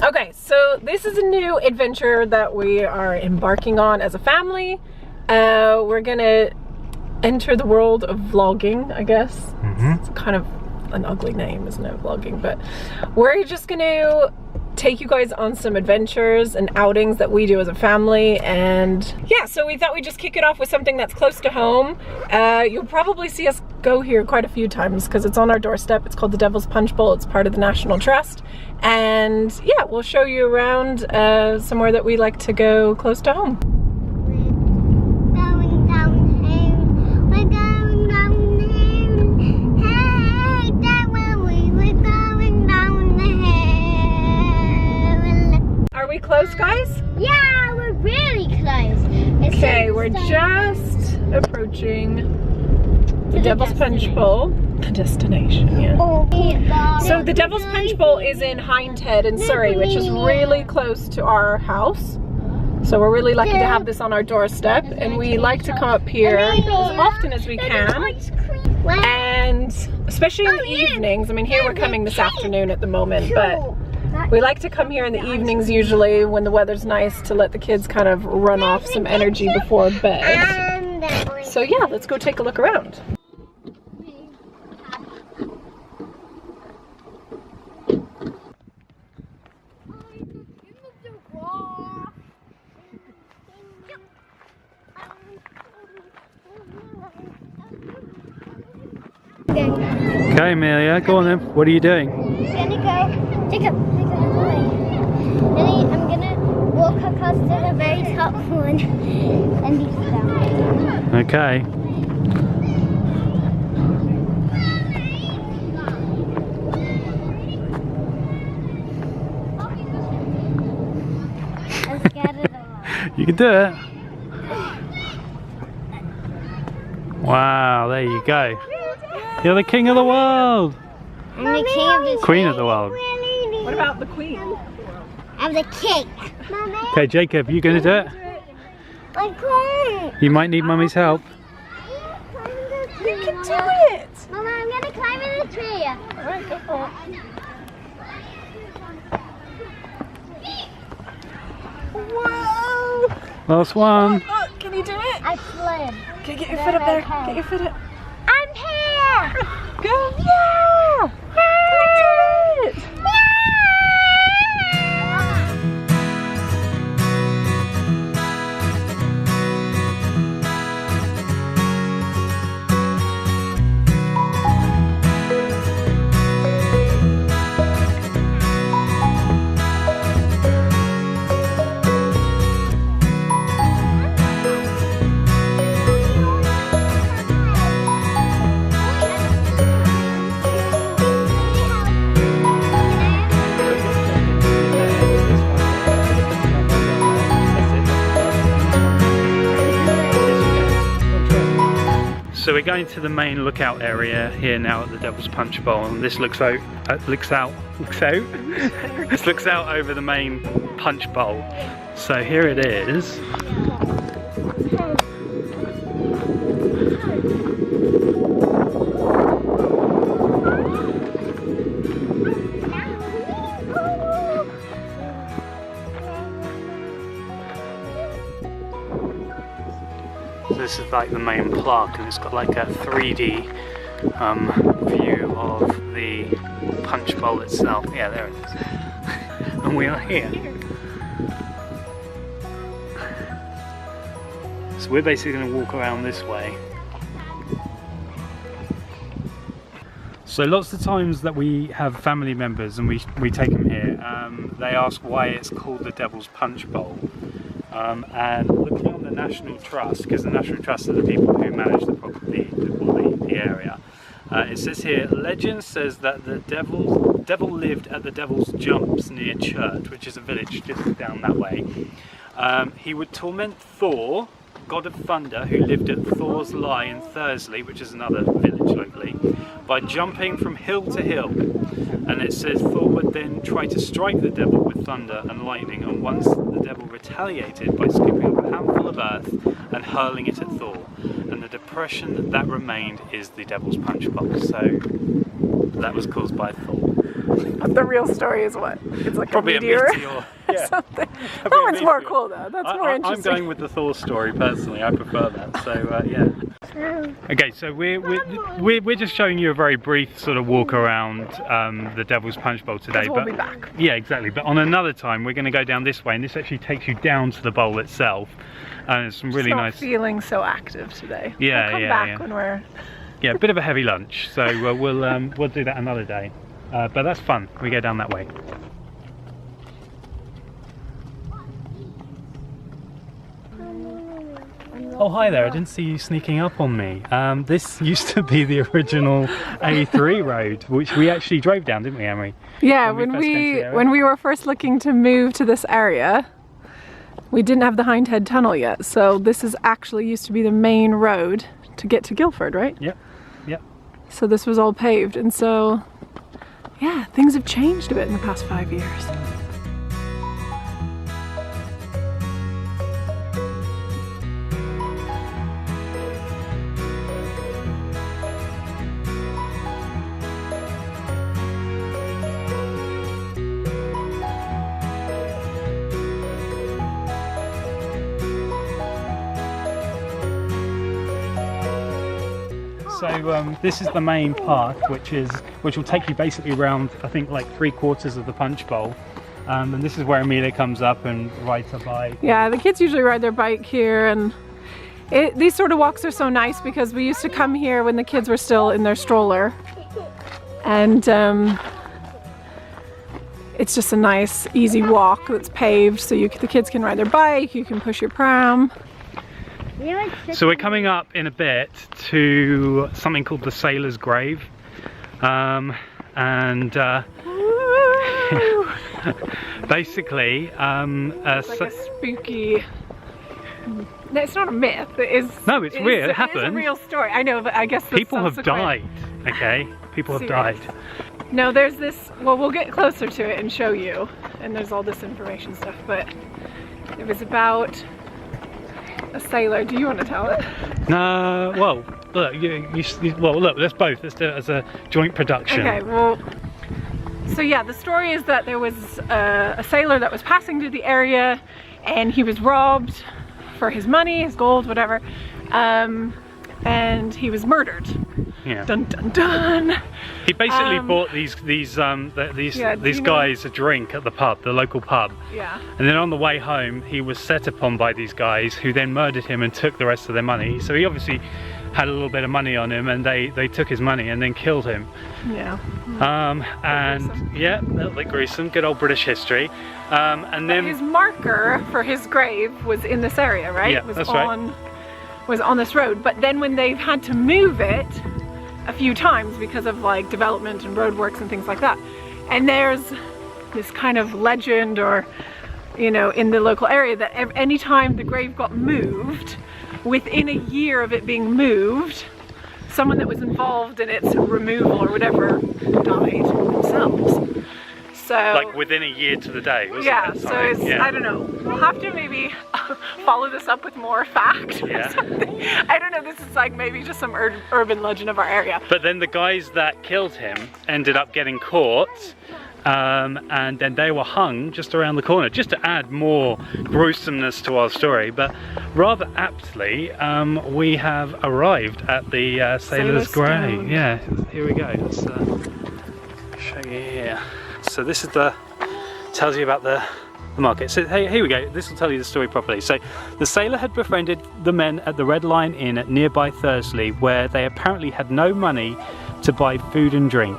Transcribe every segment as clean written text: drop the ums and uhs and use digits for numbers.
Okay, so this is a new adventure that we are embarking on as a family. We're gonna enter the world of vlogging, I guess. It's kind of an ugly name, isn't it, vlogging? But we're just gonna take you guys on some adventures and outings that we do as a family. And yeah, so we thought we'd just kick it off with something that's close to home. You'll probably see us go here quite a few times because it's on our doorstep. It's called the Devil's Punchbowl. It's part of the National Trust. And yeah, we'll show you around somewhere that we like to go close to home. Close, guys? Yeah, we're really close. Okay, we're just approaching the Devil's Punchbowl, the destination. Yeah. So the Devil's Punchbowl is in Hindhead in Surrey, which is really close to our house. So we're really lucky to have this on our doorstep, and we like to come up here as often as we can. And especially in the evenings. I mean, here we're coming this afternoon at the moment, but we like to come here in the evenings usually when the weather's nice to let the kids kind of run off some energy before bed. So yeah, let's go take a look around. Okay, Amelia, go on then. What are you doing? I'm gonna go, Jacob, I'm gonna walk across to the very top one and be down. Okay. I'm scared of the wall. You can do it. Wow, there you go. You're the king of the world. I'm the king of the Queen of the world. What about the queen? I'm the king. Okay, Jacob, you gonna do it? I can't. You might need Mummy's help. You can do it! Mama, I'm gonna climb in the tree. Alright, go for it. Whoa! Last one. Oh, can you do it? I slid. Okay, get your foot up there. Get your foot up. I'm here. Go! Yeah! You did it! So we're going to the main lookout area here now at the Devil's Punchbowl, and this looks out this looks out over the main punch bowl. So here it is. This is like the main plaque, and it's got like a 3D view of the punch bowl itself. Yeah, there it is. And we are here. So we're basically going to walk around this way. So lots of times that we have family members and we take them here, they ask why it's called the Devil's Punch Bowl. And looking on the National Trust, because the National Trust are the people who manage the area, it says here, legend says that the devil lived at the Devil's Jumps near Church, which is a village just down that way. He would torment Thor, god of thunder, who lived at Thor's Lie in Thursley, which is another village locally, by jumping from hill to hill. And it says Thor would then try to strike the devil with thunder and lightning, and once the devil retaliated by scooping up a handful of earth and hurling it at Thor. And the depression that remained is the Devil's Punch Bowl. So that was caused by Thor. The real story is what? It's like Probably a meteor. Yeah. Something. That one's more cool though. That's more interesting. I'm going with the Thor story personally. I prefer that. So yeah. Okay, so we're just showing you a very brief sort of walk around the Devil's Punchbowl today. We'll be back. Yeah, exactly. But on another time, we're going to go down this way, and this actually takes you down to the bowl itself. And it's some really Just not nice. Feeling so active today. Yeah, we'll come back when we're. Yeah, a bit of a heavy lunch, so we'll do that another day. But that's fun. We go down that way. Oh, hi there. I didn't see you sneaking up on me. This used to be the original A3 road, which we actually drove down, didn't we, Emery? Yeah, when we were first looking to move to this area, we didn't have the Hindhead tunnel yet. So this is actually used to be the main road to get to Guildford, right? Yep, yep. So this was all paved, and so, yeah, things have changed a bit in the past 5 years. So this is the main park, which will take you basically around, I think, like 3/4 of the Punchbowl. And this is where Amelia comes up and rides her bike. Yeah, the kids usually ride their bike here, and these sort of walks are so nice because we used to come here when the kids were still in their stroller, and it's just a nice, easy walk that's paved, so the kids can ride their bike, you can push your pram. So we're coming up in a bit to something called the Sailor's Grave, basically it's like a spooky. No, it's not a myth. It is. No, it's real. It happened. It's a real story. I know, but I guess people have died. Okay, people have died. No, there's this. Well, we'll get closer to it and show you. And there's all this information stuff, but it was about a sailor. Do you want to tell it? No. Well, look. Look. Let's both. Let's do it as a joint production. Okay. Well. So yeah, the story is that there was a sailor that was passing through the area, and he was robbed for his money, his gold, whatever, and he was murdered. Yeah. Dun dun dun. He basically bought these guys a drink at the pub, the local pub. Yeah. And then on the way home, he was set upon by these guys who then murdered him and took the rest of their money. So he obviously had a little bit of money on him, and they took his money and then killed him. Yeah. And gruesome. Yeah, a little bit gruesome. Good old British history. And then his marker for his grave was in this area, right? Yeah, that's right. Was on this road, but then when they've had to move it a few times because of like development and roadworks and things like that, and there's this kind of legend, or you know, in the local area, that anytime the grave got moved, within a year of it being moved, someone that was involved in its removal or whatever died themselves. So like within a year to the day, wasn't it? So it's, yeah. I don't know, we'll have to maybe follow this up with more fact or something. I don't know, this is like maybe just some urban legend of our area. But then the guys that killed him ended up getting caught, and then they were hung just around the corner, just to add more gruesomeness to our story. But rather aptly, we have arrived at the Sailor's Grave. Yeah, here we go. Let's show you here. So this is tells you about the market. So hey, here we go. This will tell you the story properly. So the sailor had befriended the men at the Red Lion Inn at nearby Thursley, where they apparently had no money to buy food and drink.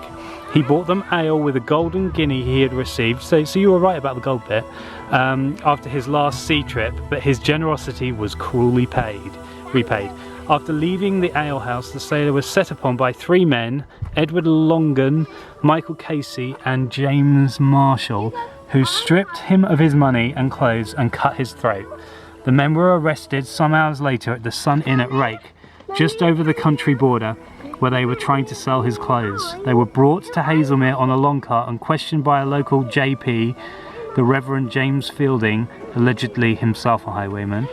He bought them ale with a golden guinea he had received. So you were right about the gold bit. After his last sea trip, but his generosity was cruelly repaid. After leaving the alehouse, the sailor was set upon by 3 men, Edward Longan, Michael Casey and James Marshall, who stripped him of his money and clothes and cut his throat. The men were arrested some hours later at the Sun Inn at Rake, just over the country border, where they were trying to sell his clothes. They were brought to Hazelmere on a long cart and questioned by a local JP, the Reverend James Fielding, allegedly himself a highwayman,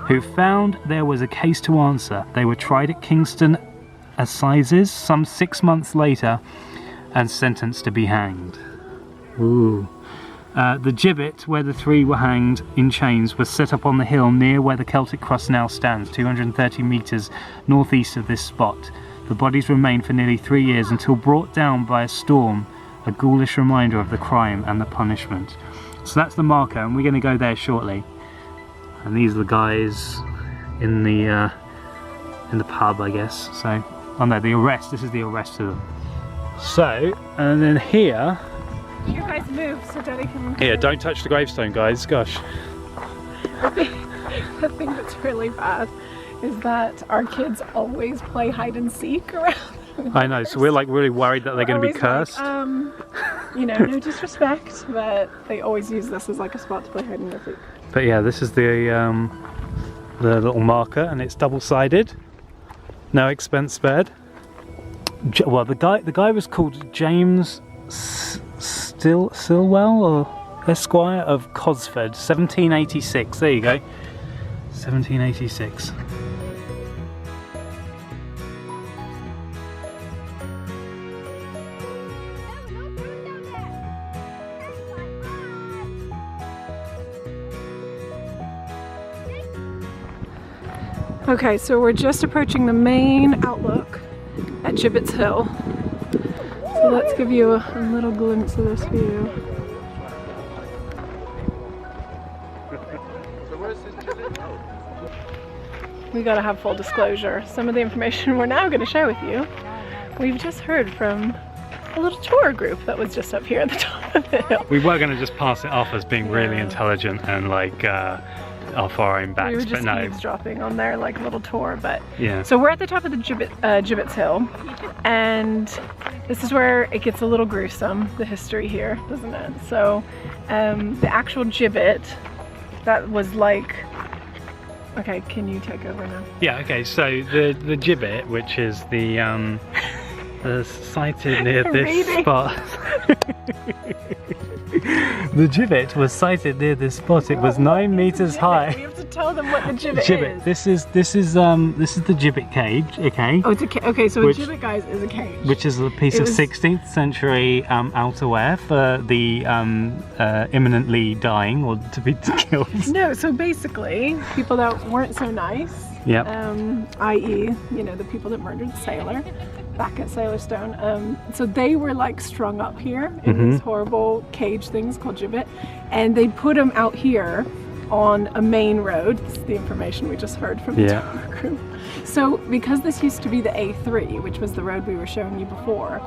who found there was a case to answer. They were tried at Kingston Assizes some 6 months later and sentenced to be hanged. Ooh. The gibbet where the three were hanged in chains was set up on the hill near where the Celtic cross now stands, 230 metres northeast of this spot. The bodies remained for nearly 3 years until brought down by a storm, a ghoulish reminder of the crime and the punishment. So that's the marker, and we're going to go there shortly. And these are the guys in the pub, I guess. So, oh no, the arrest. This is the arrest of them. So, and then here. You guys move so Daddy can. Here, don't touch the gravestone, guys. Gosh. The thing that's really bad is that our kids always play hide and seek around. I know, so we're like really worried that they're going to be cursed. Like, you know, no disrespect, but they always use this as like a spot to play hide and seek. But yeah, this is the little marker, and it's double-sided. No expense spared. Well, the guy was called James Stilwell or Esquire of Cosford, 1786. There you go, 1786. Okay, so we're just approaching the main outlook at Gibbets Hill. So let's give you a little glimpse of this view. We gotta have full disclosure. Some of the information we're now gonna share with you, we've just heard from a little tour group that was just up here at the top of the hill. We were going to just pass it off as being really intelligent and like off our own backs, we were just but no. eavesdropping on their like little tour, but yeah. So we're at the top of the Gibbets Hill, and this is where it gets a little gruesome, the history here, doesn't it? So the actual gibbet, that was like, okay, can you take over now? Yeah, okay, so the gibbet, which is the sited near this spot. The gibbet was sited near this spot. It was 9 meters high. We have to tell them what the gibbet is. This is the gibbet cage. Okay. Oh, it's a okay. So a gibbet, guys, is a cage, which is a piece of 16th century outerwear for the imminently dying or to be killed. No, so basically, people that weren't so nice. Yep. I.e., you know, the people that murdered the sailor back at Sailorstone. So they were like strung up here in these horrible cage things called gibbet, and they put them out here on a main road. This is the information we just heard from the tour group. So because this used to be the A3, which was the road we were showing you before,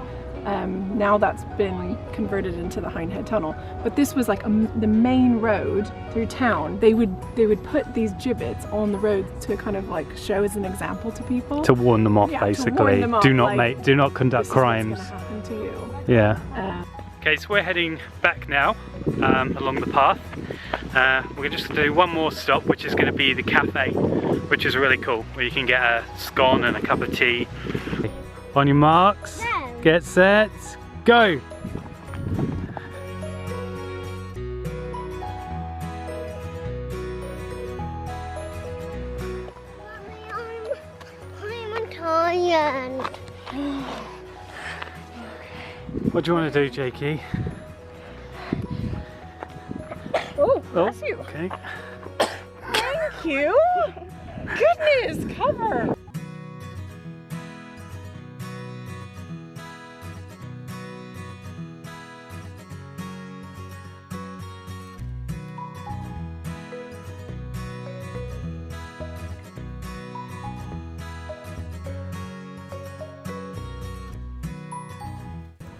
now that's been converted into the Hindhead Tunnel. But this was like the main road through town. They would put these gibbets on the road to kind of like show as an example to people. To warn them off, basically. To warn them off, do not conduct crimes. This is what's gonna happen to you. Yeah. Okay, so we're heading back now along the path. We're just going to do one more stop, which is going to be the cafe, which is really cool, where you can get a scone and a cup of tea. On your marks, get set, go! I'm tired. What do you want to do, Jakey? Oh, bless you. Okay. Thank you. Goodness, cover.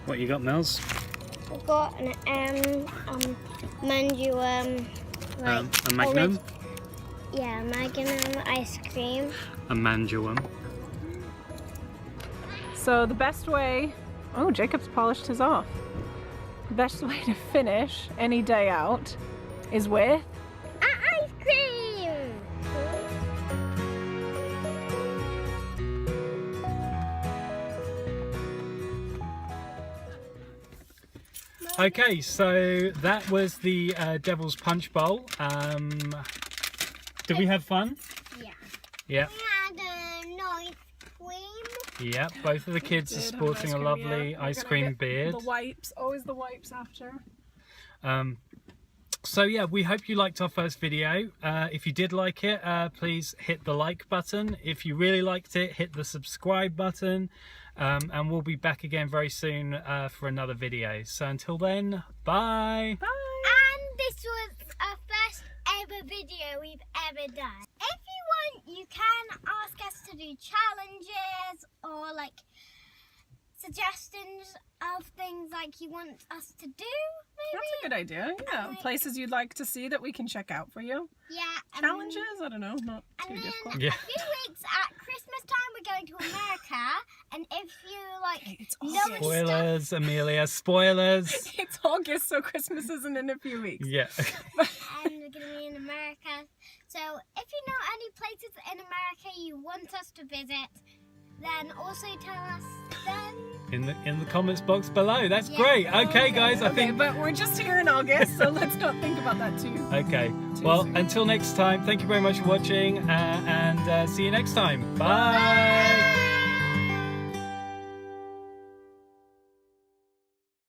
What you got, Mills? I've got an Magnum, a Magnum? Yeah, Magnum ice cream. A Manduum. So the best way, oh, Jacob's polished his off. The best way to finish any day out is with Ice cream! Okay, so that was the Devil's Punch Bowl. Did we have fun? Yeah. Yeah. We had an ice cream. Yeah, both of the kids are sporting a lovely ice cream beard. The wipes, always the wipes after. So yeah, we hope you liked our first video. If you did like it, please hit the like button. If you really liked it, hit the subscribe button. And we'll be back again very soon for another video. So until then, bye. Bye. And this was our first ever video we've ever done. If you want, you can ask us to do challenges or like suggestions of things like you want us to do, maybe? That's a good idea. Yeah, places you'd like to see that we can check out for you. Yeah. Challenges? I don't know, not too difficult. Yeah. A few weeks at Christmas time we're going to America, and if you like It's know August. stuff, Spoilers, Amelia, spoilers. It's August, so Christmas isn't in a few weeks. Yeah. and we're going to be in America. So if you know any places in America you want us to visit, then also tell us then. In the comments box below. That's Yeah. great. Okay, guys, I Okay, think. but we're just here in August, so let's not think about that too. Okay. Well, until next time, thank you very much for watching, and see you next time. Bye.